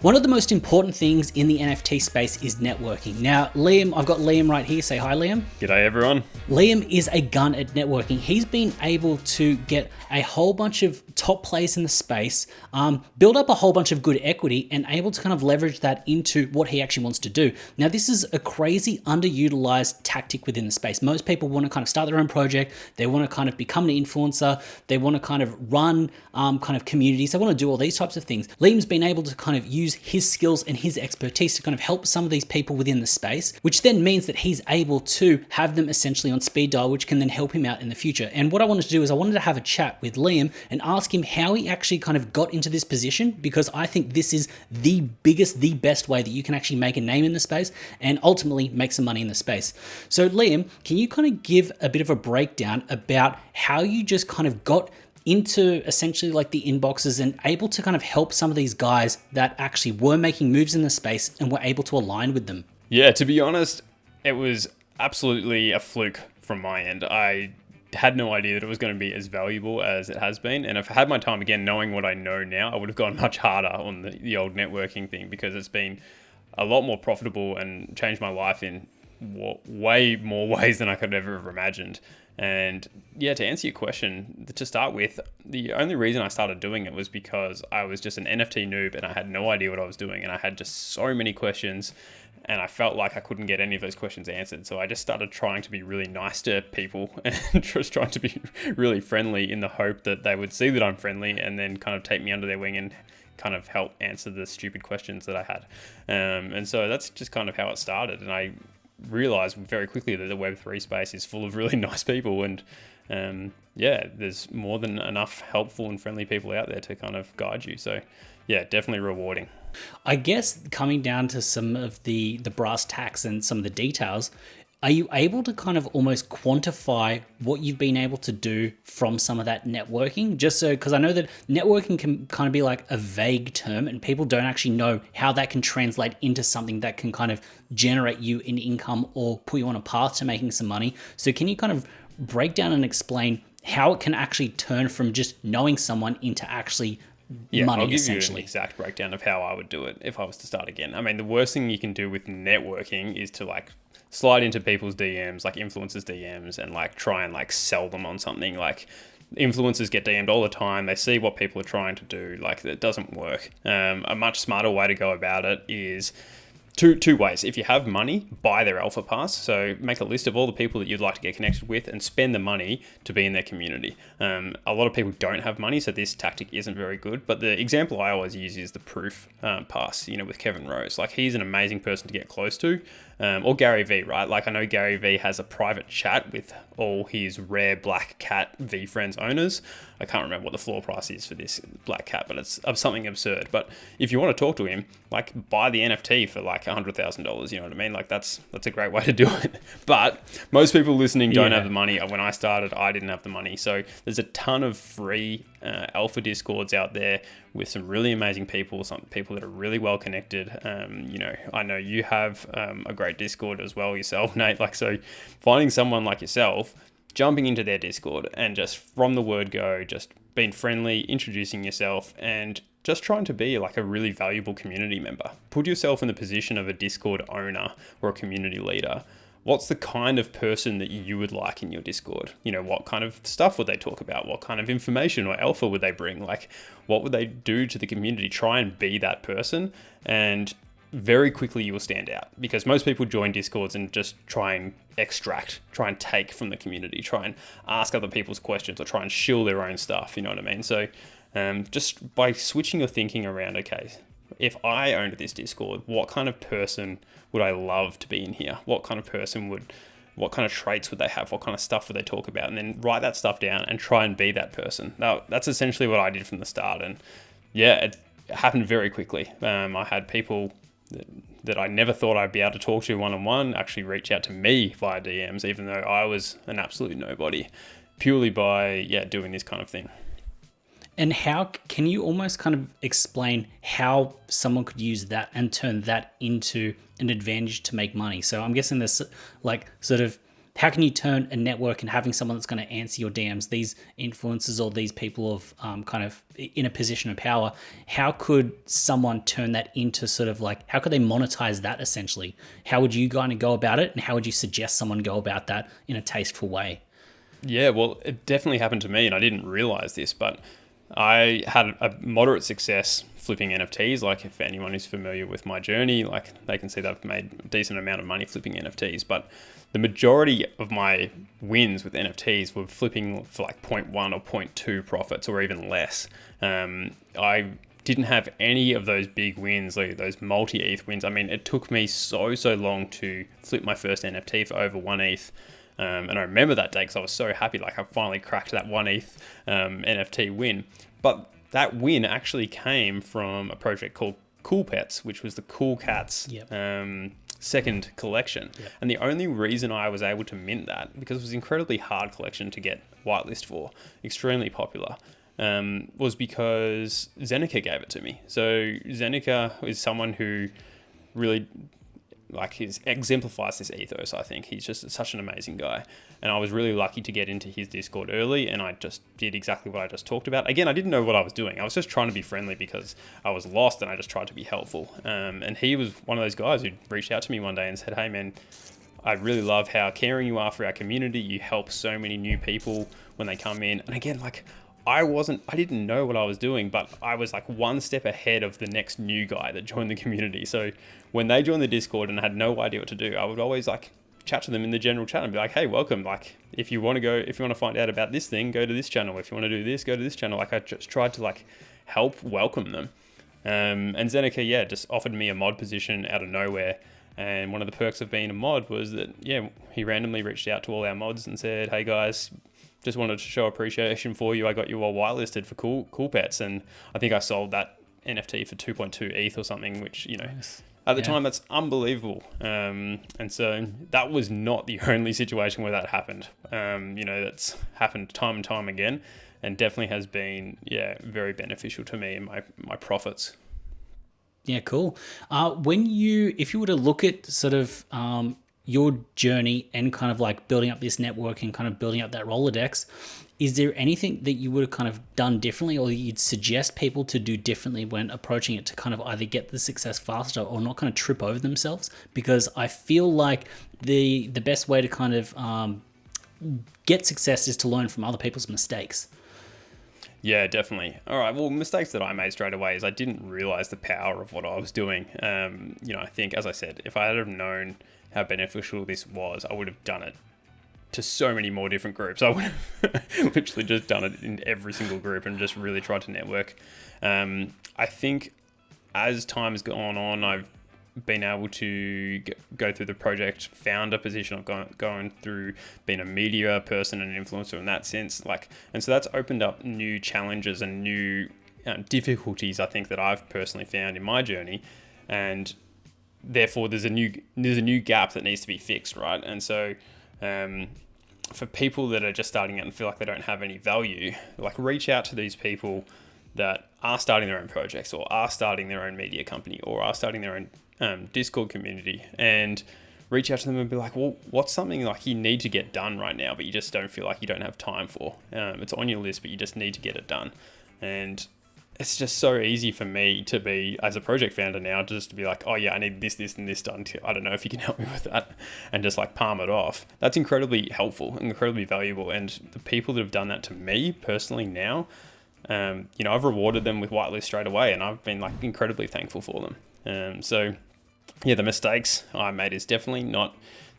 One of the most important things in the NFT space is networking. Now, Liam, I've got Liam right here. Say hi, Liam. G'day, everyone. Liam is a gun at networking. He's been able to get a whole bunch of top players in the space, build up a whole bunch of good equity, and able to kind of leverage that into what he actually wants to do. Now, this is a crazy underutilized tactic within the space. Most people want to kind of start their own project. They want to kind of become an influencer. They want to kind of run kind of communities. They want to do all these types of things. Liam's been able to kind of use his skills and his expertise to kind of help some of these people within the space, which then means that he's able to have them essentially on speed dial, which can then help him out in the future. And what I wanted to do is I wanted to have a chat with Liam and ask him how he actually kind of got into this position, because I think this is the biggest, the best way that you can actually make a name in the space and ultimately make some money in the space. So Liam, can you kind of give a bit of a breakdown about how you just kind of got into essentially like the inboxes and able to kind of help some of these guys that actually were making moves in the space and were able to align with them? Yeah, to be honest, it was absolutely a fluke from my end. I had no idea that it was going to be as valuable as it has been. And if I had my time again, knowing what I know now, I would have gone much harder on the old networking thing, because it's been a lot more profitable and changed my life in way more ways than I could ever have imagined. And yeah, to answer your question, to start with, the only reason I started doing it was because I was just an NFT noob and I had no idea what I was doing, and I had just so many questions and I felt like I couldn't get any of those questions answered. So I just started trying to be really nice to people and just trying to be really friendly in the hope that they would see that I'm friendly and then kind of take me under their wing and kind of help answer the stupid questions that I had. And so that's just kind of how it started. And I realized very quickly that the Web3 space is full of really nice people, and yeah, there's more than enough helpful and friendly people out there to kind of guide you. So yeah, definitely rewarding. I guess coming down to some of the brass tacks and some of the details, are you able to kind of almost quantify what you've been able to do from some of that networking? Just so, because I know that networking can kind of be like a vague term and people don't actually know how that can translate into something that can kind of generate you an income or put you on a path to making some money. So can you kind of break down and explain how it can actually turn from just knowing someone into actually money, I'll give essentially? you an exact breakdown of how I would do it if I was to start again. I mean, the worst thing you can do with networking is to like slide into people's DMs, like influencers DMs, and like try and like sell them on something. Like influencers get DM'd all the time. They see what people are trying to do. Like it doesn't work. A much smarter way to go about it is two ways. If you have money, buy their alpha pass. So make a list of all the people that you'd like to get connected with and spend the money to be in their community. A lot of people don't have money, so this tactic isn't very good. But the example I always use is the proof pass, with Kevin Rose. Like he's an amazing person to get close to. Or Gary Vee, right? Like I know Gary Vee has a private chat with all his rare black cat V Friends owners. I can't remember what the floor price is for this black cat, but it's of something absurd. But if you want to talk to him, like buy the NFT for like $100,000. You know what I mean? Like that's a great way to do it. But most people listening don't have the money. When I started, I didn't have the money. So there's a ton of free alpha discords out there with some really amazing people, some people that are really well connected. I know you have a great Discord as well yourself, Nate. Like, so finding someone like yourself, jumping into their Discord and just from the word go, just being friendly, introducing yourself, and just trying to be like a really valuable community member. Put yourself in the position of a Discord owner or a community leader. What's the kind of person that you would like in your Discord? What kind of stuff would they talk about? What kind of information or alpha would they bring? Like, what would they do to the community? Try and be that person, and very quickly you will stand out, because most people join Discords and just try and take from the community, try and ask other people's questions or try and shill their own stuff. You know what I mean? So just by switching your thinking around, okay, if I owned this Discord, what kind of person would I love to be in here? What kind of traits would they have? What kind of stuff would they talk about? And then write that stuff down and try and be that person. Now, that's essentially what I did from the start. And yeah, it happened very quickly. I had people that I never thought I'd be able to talk to one-on-one actually reach out to me via DMs, even though I was an absolute nobody, purely by doing this kind of thing. And how can you almost kind of explain how someone could use that and turn that into an advantage to make money? So I'm guessing there's like sort of how can you turn a network and having someone that's going to answer your DMs, these influencers or these people of kind of in a position of power, how could someone turn that into sort of like, how could they monetize that essentially? How would you kind of go about it, and how would you suggest someone go about that in a tasteful way? Yeah, well, it definitely happened to me, and I didn't realize this, but I had a moderate success flipping NFTs. Like, if anyone is familiar with my journey, like, they can see that I've made a decent amount of money flipping NFTs. But the majority of my wins with NFTs were flipping for like 0.1 or 0.2 profits, or even less. I didn't have any of those big wins, like those multi-ETH wins. I mean, it took me so long to flip my first NFT for over 1 ETH. And I remember that day because I was so happy, like I finally cracked that 1 ETH NFT win. But that win actually came from a project called Cool Pets, which was the Cool Cats second collection. Yep. And the only reason I was able to mint that, because it was an incredibly hard collection to get whitelist for, extremely popular, was because Zeneca gave it to me. So Zeneca is someone who really exemplifies this ethos. I think he's just such an amazing guy, and I was really lucky to get into his Discord early, and I just did exactly what I just talked about. Again, I didn't know what I was doing. I was just trying to be friendly because I was lost, and I just tried to be helpful. And he was one of those guys who reached out to me one day and said, "Hey man, I really love how caring you are for our community. You help so many new people when they come in." And again, like, I didn't know what I was doing, but I was like one step ahead of the next new guy that joined the community. So when they joined the Discord and I had no idea what to do, I would always like chat to them in the general chat and be like, "Hey, welcome. Like, if you want to find out about this thing, go to this channel. If you want to do this, go to this channel." Like, I just tried to like help welcome them. And Zeneca, just offered me a mod position out of nowhere. And one of the perks of being a mod was that, he randomly reached out to all our mods and said, "Hey guys, just wanted to show appreciation for you. I got you all whitelisted for cool Pets." And I think I sold that NFT for 2.2 ETH or something, which, Nice. at the time, that's unbelievable. And so that was not the only situation where that happened. That's happened time and time again, and definitely has been, very beneficial to me and my profits. Yeah, cool. If you were to look at sort of your journey and kind of like building up this network and kind of building up that Rolodex, is there anything that you would have kind of done differently, or you'd suggest people to do differently when approaching it to kind of either get the success faster or not kind of trip over themselves? Because I feel like the best way to kind of get success is to learn from other people's mistakes. Yeah, definitely. All right. Well, mistakes that I made straight away is I didn't realize the power of what I was doing. I think, as I said, if I had have known how beneficial this was, I would have done it to so many more different groups. I would have literally just done it in every single group and just really tried to network. I think as time has gone on, I've been able to go through the project founder position. I've going through being a media person and an influencer in that sense. And so that's opened up new challenges and new difficulties, I think, that I've personally found in my journey. And therefore there's a new gap that needs to be fixed, right? And so for people that are just starting out and feel like they don't have any value, like, reach out to these people that are starting their own projects, or are starting their own media company, or are starting their own Discord community, and reach out to them and be like, well, what's something like you need to get done right now, but you just don't feel like you don't have time for? It's on your list, but you just need to get it done. And it's just so easy for me to be, as a project founder now, just to be like, "Oh yeah, I need this, and this done. I don't know if you can help me with that," and just like palm it off. That's incredibly helpful and incredibly valuable. And the people that have done that to me personally now, I've rewarded them with whitelist straight away, and I've been like incredibly thankful for them. The mistakes I made is definitely not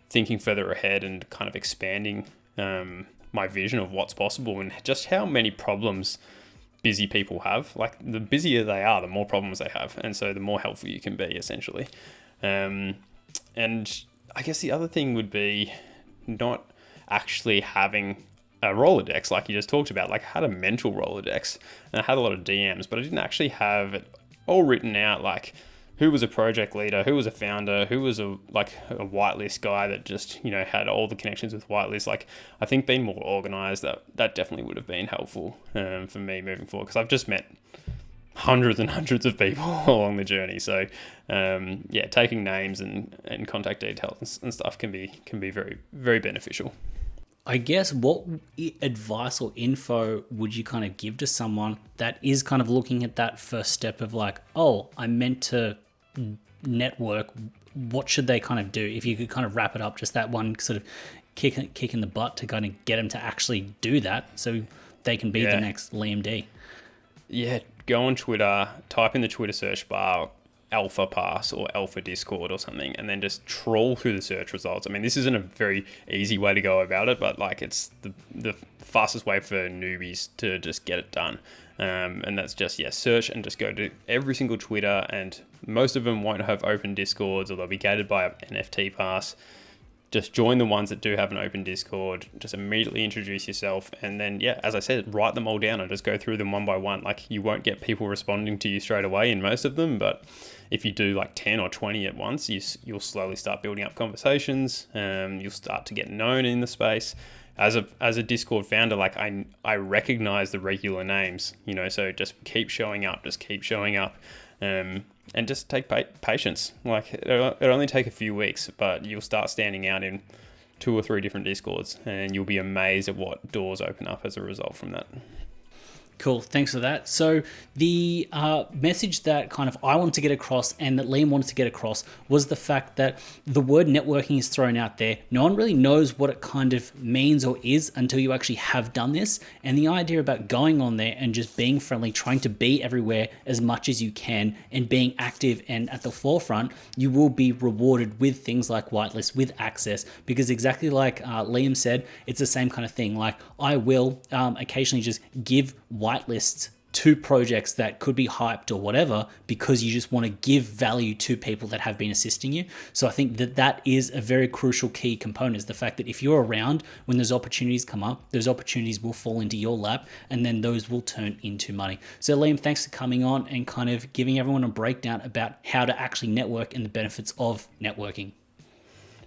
thinking further ahead and kind of expanding my vision of what's possible, and just how many problems busy people have. Like, the busier they are, the more problems they have, and so the more helpful you can be, essentially. And I guess the other thing would be not actually having a Rolodex like you just talked about. Like, I had a mental Rolodex and I had a lot of DMs, but I didn't actually have it all written out, like who was a project leader, who was a founder, who was a whitelist guy that just, had all the connections with whitelist. Like, I think being more organized, that definitely would have been helpful for me moving forward, because I've just met hundreds and hundreds of people along the journey. So yeah, taking names and contact details and stuff can be very, very beneficial. I guess what advice or info would you kind of give to someone that is kind of looking at that first step of like, oh, I'm meant to network. What should they kind of do? If you could kind of wrap it up, just that one sort of kick in the butt to kind of get them to actually do that so they can be the next Liam D. Yeah, go on Twitter, type in the Twitter search bar Alpha Pass or Alpha Discord or something, and then just trawl through the search results. I mean, this isn't a very easy way to go about it, but like it's the fastest way for newbies to just get it done. And that's just, search and just go to every single Twitter, and most of them won't have open Discords, or they'll be gated by an NFT pass. Just join the ones that do have an open Discord, just immediately introduce yourself, and then, as I said, write them all down and just go through them one by one. Like, you won't get people responding to you straight away in most of them, but if you do like 10 or 20 at once, you'll slowly start building up conversations. You'll start to get known in the space. As a Discord founder, like I recognize the regular names, so just keep showing up, and just take patience. Like it'll only take a few weeks, but you'll start standing out in 2 or 3 different Discords, and you'll be amazed at what doors open up as a result from that. Cool, thanks for that. So the message that kind of I wanted to get across and that Liam wanted to get across was the fact that the word networking is thrown out there. No one really knows what it kind of means or is until you actually have done this. And the idea about going on there and just being friendly, trying to be everywhere as much as you can and being active and at the forefront, you will be rewarded with things like whitelists, with access, because exactly like Liam said, it's the same kind of thing. Like I will occasionally just give whitelists to projects that could be hyped or whatever, because you just want to give value to people that have been assisting you. So I think that is a very crucial key component, is the fact that if you're around when those opportunities come up, those opportunities will fall into your lap, and then those will turn into money. So Liam, thanks for coming on and kind of giving everyone a breakdown about how to actually network and the benefits of networking.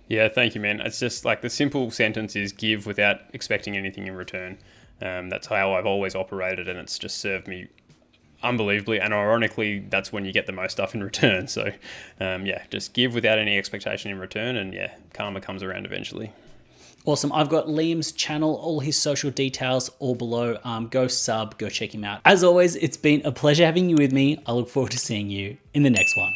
Yeah, thank you, man. It's just like the simple sentence is give without expecting anything in return. That's how I've always operated, and it's just served me unbelievably. And ironically, that's when you get the most stuff in return. So, just give without any expectation in return, and karma comes around eventually. Awesome. I've got Liam's channel, all his social details all below. Go check him out. As always, it's been a pleasure having you with me. I look forward to seeing you in the next one.